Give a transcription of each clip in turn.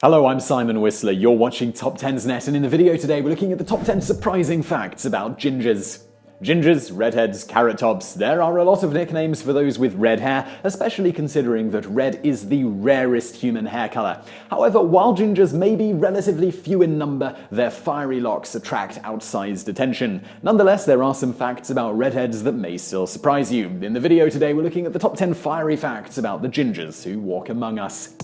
Hello, I'm Simon Whistler. You're watching TopTenzNet, and in the video today we're looking at the top 10 surprising facts about gingers. Gingers, redheads, carrot tops, there are a lot of nicknames for those with red hair, especially considering that red is the rarest human hair color. However, while gingers may be relatively few in number, their fiery locks attract outsized attention. Nonetheless, there are some facts about redheads that may still surprise you. In the video today we're looking at the top 10 fiery facts about the gingers who walk among us.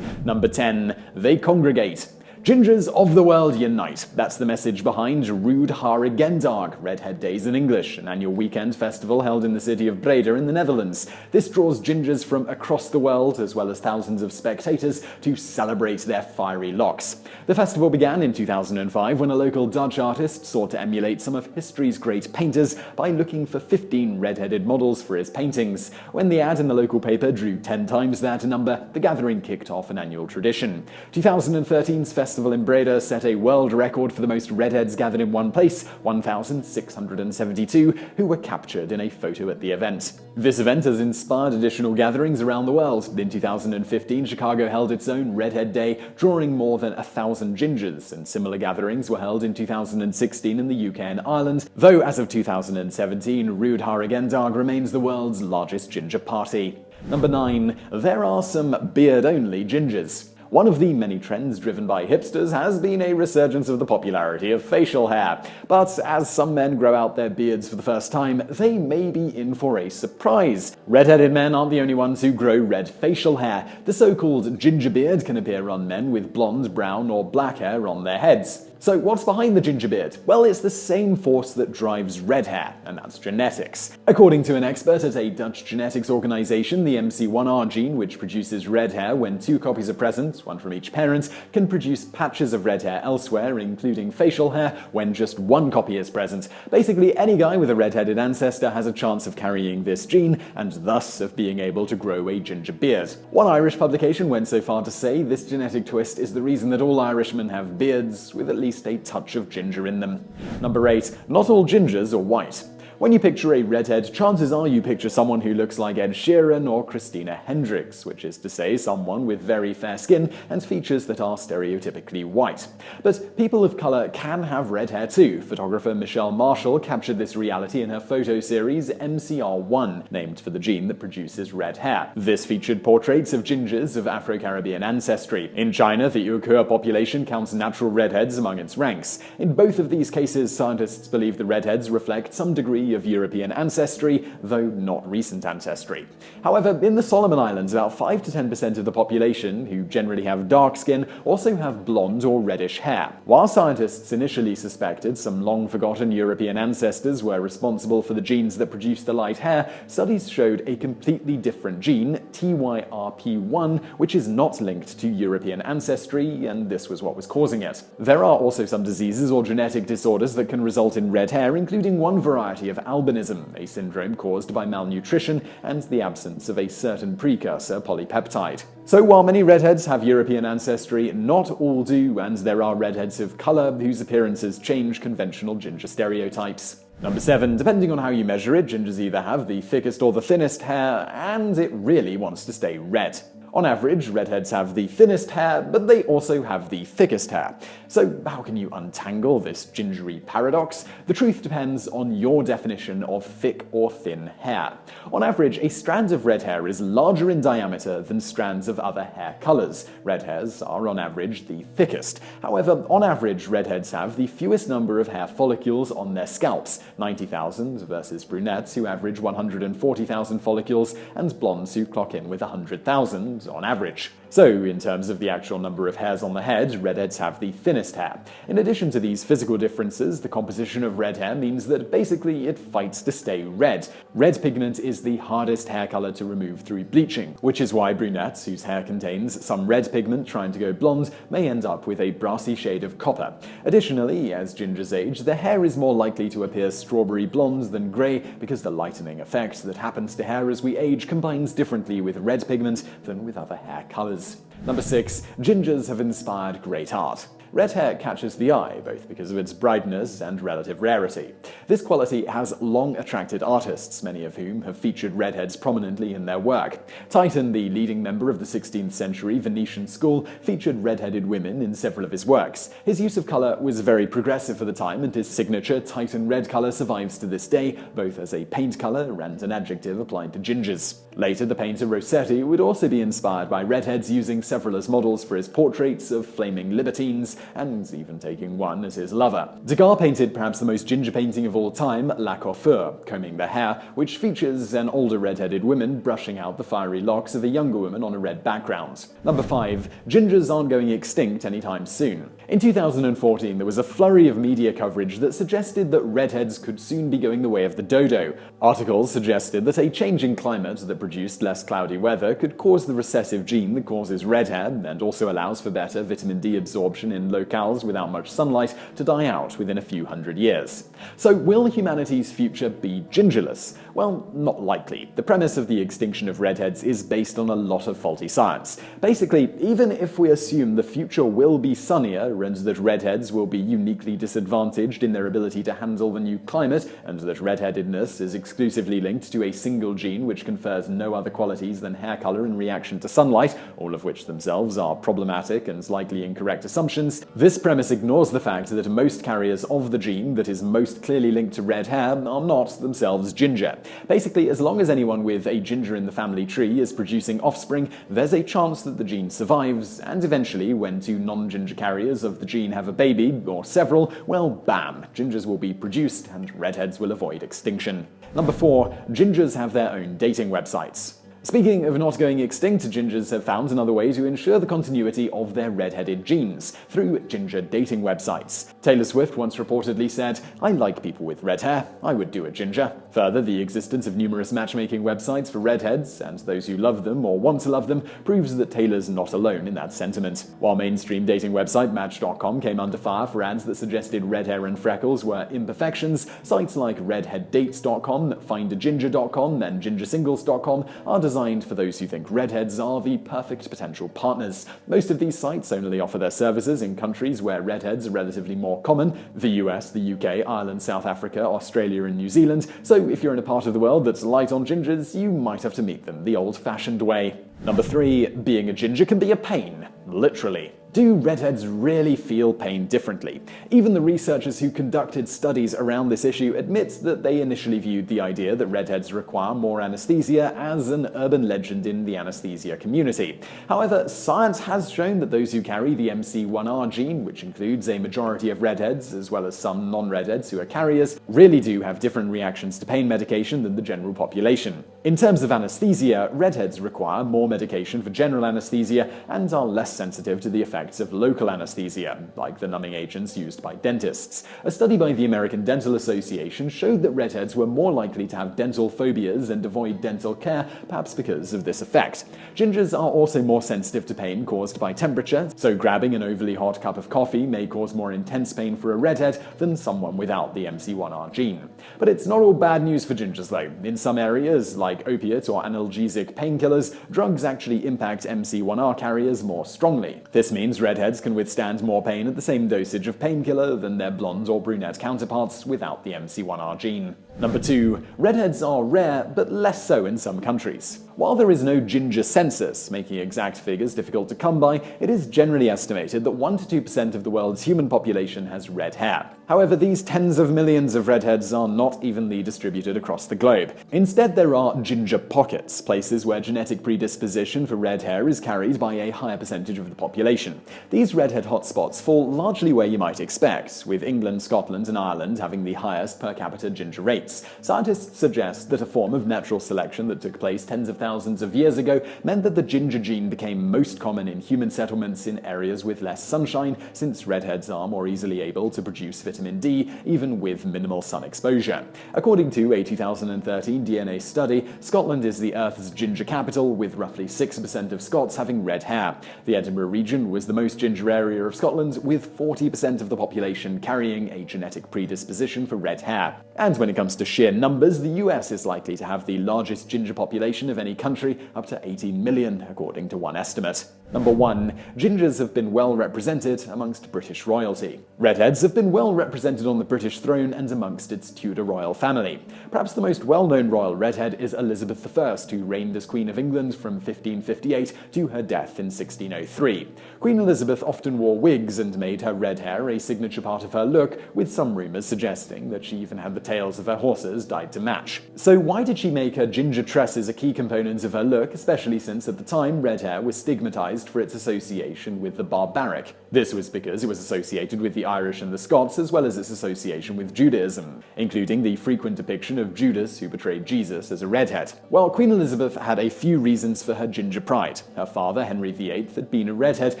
Number 10. They congregate. Gingers of the world unite. That's the message behind Redheads, Redhead Days in English, an annual weekend festival held in the city of Breda in the Netherlands. This draws gingers from across the world, as well as thousands of spectators, to celebrate their fiery locks. The festival began in 2005 when a local Dutch artist sought to emulate some of history's great painters by looking for 15 red-headed models for his paintings. When the ad in the local paper drew 10 times that number, the gathering kicked off an annual tradition. 2013's festival in Breda set a world record for the most redheads gathered in one place, 1,672, who were captured in a photo at the event. This event has inspired additional gatherings around the world. In 2015, Chicago held its own Redhead Day, drawing more than 1,000 gingers, and similar gatherings were held in 2016 in the UK and Ireland, though as of 2017, Redheads remains the world's largest ginger party. Number 9. There are some beard-only gingers. One of the many trends driven by hipsters has been a resurgence of the popularity of facial hair. But as some men grow out their beards for the first time, they may be in for a surprise. Red-headed men aren't the only ones who grow red facial hair. The so-called ginger beard can appear on men with blonde, brown, or black hair on their heads. So what's behind the ginger beard? Well, it's the same force that drives red hair, and that's genetics. According to an expert at a Dutch genetics organization, the MC1R gene, which produces red hair when 2 copies are present, one from each parent, can produce patches of red hair elsewhere, including facial hair, when just 1 copy is present. Basically, any guy with a red-headed ancestor has a chance of carrying this gene, and thus of being able to grow a ginger beard. One Irish publication went so far to say this genetic twist is the reason that all Irishmen have beards with at least a touch of ginger in them. Number 8. Not all gingers are white. When you picture a redhead, chances are you picture someone who looks like Ed Sheeran or Christina Hendricks, which is to say someone with very fair skin and features that are stereotypically white. But people of color can have red hair too. Photographer Michelle Marshall captured this reality in her photo series MCR1, named for the gene that produces red hair. This featured portraits of gingers of Afro-Caribbean ancestry. In China, the Uyghur population counts natural redheads among its ranks. In both of these cases, scientists believe the redheads reflect some degree of European ancestry, though not recent ancestry. However, in the Solomon Islands, about 5 to 10% of the population, who generally have dark skin, also have blonde or reddish hair. While scientists initially suspected some long-forgotten European ancestors were responsible for the genes that produce the light hair, studies showed a completely different gene, TYRP1, which is not linked to European ancestry, and this was what was causing it. There are also some diseases or genetic disorders that can result in red hair, including one variety of albinism, a syndrome caused by malnutrition and the absence of a certain precursor polypeptide. So while many redheads have European ancestry, not all do, and there are redheads of color whose appearances change conventional ginger stereotypes. Number 7. Depending on how you measure it, gingers either have the thickest or the thinnest hair, and it really wants to stay red. On average, redheads have the thinnest hair, but they also have the thickest hair. So how can you untangle this gingery paradox? The truth depends on your definition of thick or thin hair. On average, a strand of red hair is larger in diameter than strands of other hair colors. Red hairs are on average the thickest. However, on average, redheads have the fewest number of hair follicles on their scalps, 90,000 versus brunettes who average 140,000 follicles and blondes who clock in with 100,000 on average. So, in terms of the actual number of hairs on the head, redheads have the thinnest hair. In addition to these physical differences, the composition of red hair means that basically it fights to stay red. Red pigment is the hardest hair color to remove through bleaching, which is why brunettes, whose hair contains some red pigment trying to go blonde, may end up with a brassy shade of copper. Additionally, as gingers age, their hair is more likely to appear strawberry blonde than grey because the lightening effect that happens to hair as we age combines differently with red pigment than with other hair colors. Number 6. Gingers have inspired great art. Red hair catches the eye, both because of its brightness and relative rarity. This quality has long attracted artists, many of whom have featured redheads prominently in their work. Titan, the leading member of the 16th century Venetian school, featured red-headed women in several of his works. His use of color was very progressive for the time, and his signature Titan red color survives to this day, both as a paint color and an adjective applied to gingers. Later, the painter Rossetti would also be inspired by redheads, using several as models for his portraits of flaming libertines, and even taking one as his lover. Degas painted perhaps the most ginger painting of all time, La Coiffure, Combing the Hair, which features an older red-headed woman brushing out the fiery locks of a younger woman on a red background. Number 5. Gingers aren't going extinct anytime soon. In 2014, there was a flurry of media coverage that suggested that redheads could soon be going the way of the dodo. Articles suggested that a changing climate that produced less cloudy weather could cause the recessive gene that causes red hair, and also allows for better vitamin D absorption in locales without much sunlight, to die out within a few hundred years. So will humanity's future be gingerless? Well, not likely. The premise of the extinction of redheads is based on a lot of faulty science. Basically, even if we assume the future will be sunnier and that redheads will be uniquely disadvantaged in their ability to handle the new climate, and that redheadedness is exclusively linked to a single gene which confers no other qualities than hair color in reaction to sunlight, all of which themselves are problematic and likely incorrect assumptions, this premise ignores the fact that most carriers of the gene that is most clearly linked to red hair are not themselves ginger. Basically, as long as anyone with a ginger in the family tree is producing offspring, there's a chance that the gene survives, and eventually, when two non-ginger carriers of the gene have a baby, or several, well, bam, gingers will be produced and redheads will avoid extinction. Number 4. Gingers have their own dating websites. Speaking of not going extinct, gingers have found another way to ensure the continuity of their red-headed genes, through ginger dating websites. Taylor Swift once reportedly said, "I like people with red hair, I would do a ginger." Further, the existence of numerous matchmaking websites for redheads, and those who love them or want to love them, proves that Taylor's not alone in that sentiment. While mainstream dating website Match.com came under fire for ads that suggested red hair and freckles were imperfections, sites like redheaddates.com, findaginger.com, and gingersingles.com are designed for those who think redheads are the perfect potential partners. Most of these sites only offer their services in countries where redheads are relatively more common: the US, the UK, Ireland, South Africa, Australia, and New Zealand. So if you're in a part of the world that's light on gingers, you might have to meet them the old-fashioned way. Number 3. Being a ginger can be a pain. Literally. Do redheads really feel pain differently? Even the researchers who conducted studies around this issue admit that they initially viewed the idea that redheads require more anesthesia as an urban legend in the anesthesia community. However, science has shown that those who carry the MC1R gene, which includes a majority of redheads as well as some non-redheads who are carriers, really do have different reactions to pain medication than the general population. In terms of anesthesia, redheads require more medication for general anesthesia and are less sensitive to the effects of local anesthesia, like the numbing agents used by dentists. A study by the American Dental Association showed that redheads were more likely to have dental phobias and avoid dental care, perhaps because of this effect. Gingers are also more sensitive to pain caused by temperature, so grabbing an overly hot cup of coffee may cause more intense pain for a redhead than someone without the MC1R gene. But it's not all bad news for gingers though. In some areas, like opiate or analgesic painkillers, drugs actually impact MC1R carriers more strongly. This means redheads can withstand more pain at the same dosage of painkiller than their blonde or brunette counterparts without the MC1R gene. Number 2. Redheads are rare, but less so in some countries. While there is no ginger census, making exact figures difficult to come by, it is generally estimated that 1 to 2% of the world's human population has red hair. However, these tens of millions of redheads are not evenly distributed across the globe. Instead, there are ginger pockets, places where genetic predisposition for red hair is carried by a higher percentage of the population. These redhead hotspots fall largely where you might expect, with England, Scotland, and Ireland having the highest per capita ginger rates. Scientists suggest that a form of natural selection that took place tens of thousands of years ago meant that the ginger gene became most common in human settlements in areas with less sunshine, since redheads are more easily able to produce vitamin D even with minimal sun exposure. According to a 2013 DNA study, Scotland is the Earth's ginger capital, with roughly 6% of Scots having red hair. The Edinburgh region was the most ginger area of Scotland, with 40% of the population carrying a genetic predisposition for red hair. And when it comes to sheer numbers, the US is likely to have the largest ginger population of any country, up to 18 million, according to one estimate. Number 1. Gingers have been well represented amongst British royalty. Redheads have been well represented on the British throne and amongst its Tudor royal family. Perhaps the most well-known royal redhead is Elizabeth I, who reigned as Queen of England from 1558 to her death in 1603. Queen Elizabeth often wore wigs and made her red hair a signature part of her look, with some rumours suggesting that she even had the tails of her horses dyed to match. So why did she make her ginger tresses a key component of her look, especially since at the time red hair was stigmatised for its association with the barbaric? This was because it was associated with the Irish and the Scots, as well as its association with Judaism, including the frequent depiction of Judas, who betrayed Jesus, as a redhead. Well, Queen Elizabeth had a few reasons for her ginger pride. Her father, Henry VIII, had been a redhead,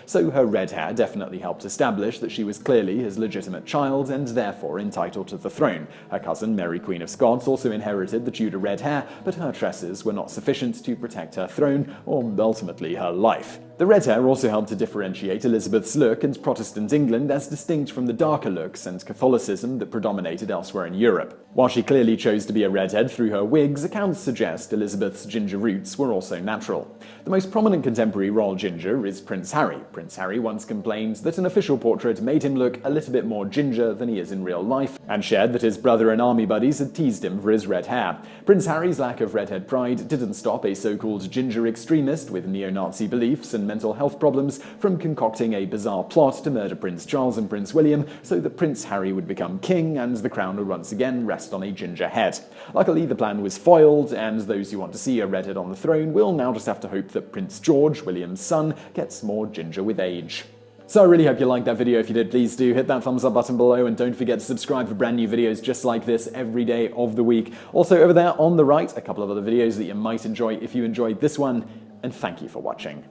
so her red hair definitely helped establish that she was clearly his legitimate child and therefore entitled to the throne. Her cousin, Mary Queen of Scots, also inherited the Tudor red hair, but her tresses were not sufficient to protect her throne, or ultimately her life. The red hair also helped to differentiate Elizabeth's look and Protestant England as distinct from the darker looks and Catholicism that predominated elsewhere in Europe. While she clearly chose to be a redhead through her wigs, accounts suggest Elizabeth's ginger roots were also natural. The most prominent contemporary royal ginger is Prince Harry. Prince Harry once complained that an official portrait made him look a little bit more ginger than he is in real life, and shared that his brother and army buddies had teased him for his red hair. Prince Harry's lack of redhead pride didn't stop a so-called ginger extremist with neo-Nazi beliefs and mental health problems from concocting a bizarre plot to murder Prince Charles and Prince William so that Prince Harry would become king and the crown would once again rest on a ginger head. Luckily, the plan was foiled, and those who want to see a redhead on the throne will now just have to hope that Prince George, William's son, gets more ginger with age. So I really hope you liked that video. If you did, please do hit that thumbs up button below, and don't forget to subscribe for brand new videos just like this every day of the week. Also over there on the right, a couple of other videos that you might enjoy if you enjoyed this one, and thank you for watching.